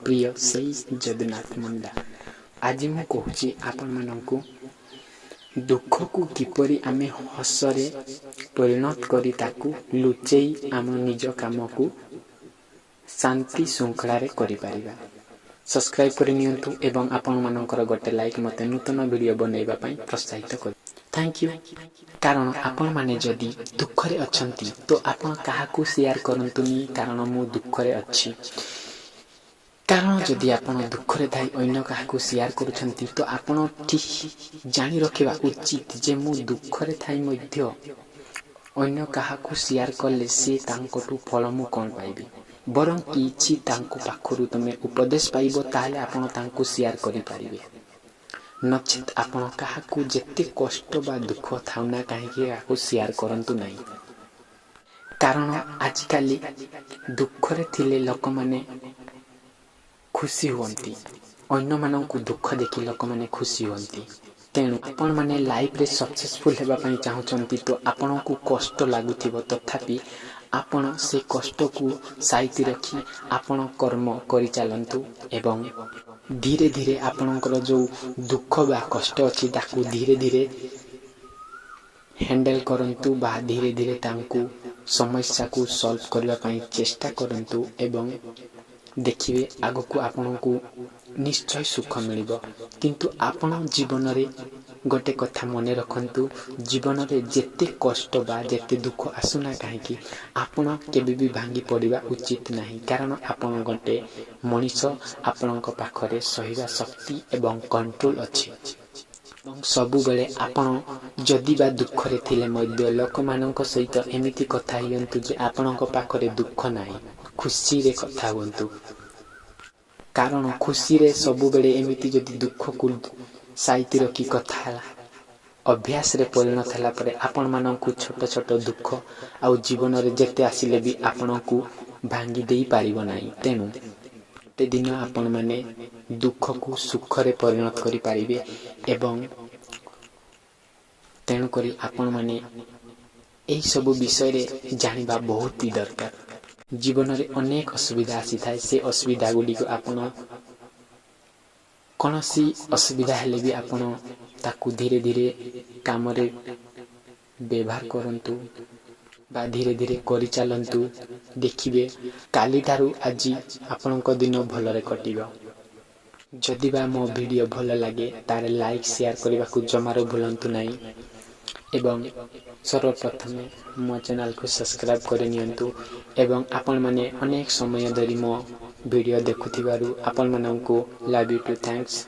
प्रिय सही जदुनाथ मुंडा। आज मु कहूँ आपण मानकु दुख को किपरि आमे हसरे परिणत करी ताकू लुचेई आम निज काम को शांति श्रृंखला करि परिबा। सब्सक्राइब करि नियंतु एवं आपण मानकर गोटे लाइक मते नूतन वीडियो बनैबा पई प्रोत्साहित कर। Thank you. कारण आपण माने जदि दुख रे अछंती तो आपण काहाकू शेयर करंतुनी, कारण मु दुख रे अछि। कारण जदि आपण दुख रे थाई अन्य काहाकू शेयर करूछंती तो आपण ठीक जानि रखिबा उचित जे मु दुख रे थाई मध्य अन्य काहाकू शेयर करले से तांकोटू फल मु कोन पाइबी। बरं किछि तांको पाखरु तमे उपदेश पाइबो ताले आपण तांको शेयर करि पारिबे। नचित आपण काहाकू जेते कष्ट बा दुख थाउना काहेकि आकू शेयर करंतु नाही। कारण आजकाली दुख रे थिले लोक माने खुशी हुअंती, अन्य मानकू दुख देखि लोक माने खुशी हुअंती। तेणु आपण माने लाइफ रे सक्सेसफुल हेबा पई चाहुचंती तो आपण को कष्ट लागुथिबो, तथापि आपण से कष्ट को साइति रखी आपण कर्म करि चालंतु एवं धीरे धीरे आपणकर जो दुख बा कष्ट अछि ताकू धीरे धीरे हैंडल करंतु बा धीरे धीरे तांकू समस्या को सॉल्व करबा पई चेष्टा करंतु एवं देखिबे आगो को आपण को निश्चय सुख मिलिबो। किंतु आपण जीवन रे गोटे कथा मने रखंतु, जीवन रे जेते कष्ट बा जेते दुख आसुना काहेकि आपण केबे भी भांगी पड़िबा उचित नाही। कारण आपण गोटे मनीष, आपणक पाखरे सहिबा शक्ति एवं कंट्रोल अछि। सबु बेले आपण जदि बा दुख रे थिले मध्य लोक मानक सहित एमिति कथा हियंतु जे आपणक पाखरे दुख नाही, खुशी रे कथा हुंतु। कारण खुशी रे सबु बेले एमिति जदि दुख को साइति रखी कथा अभ्यास रे परिणत हला परे आपण मानकू छोट छोट दुख आउ जीवन रे जेते आसिले भी आपण को भांगी देई पारिबो नाही। तेनु ते दिन आपण माने दुख को सुख रे परिणत करि पारिबे एवं तेनु करी आपण माने एई सब विषय रे जानिबा बहुत ही दरकार। जीवन रे अनेक असुविधा आसी थाए, से असुविधा गुडी को आपण कोनोसी असुविधा हेले भी आपण ताकू धीरे धीरे काम रे व्यवहार करंतु बा धीरे धीरे करि चालंतु। देखिबे काली थारु आजी आपनक दिन भलरे कटिबो। जदि बा मो वीडियो भल लागे तारे लाइक शेयर करबा को जमारो भूलंतु नाही एवं सर्वप्रथम मो चैनल को सब्सक्राइब कर नियंतु एवं आपण माने अनेक समय धरि मो वीडियो देखुथिबारु आपण माननकु लव यू टू थैंक्स।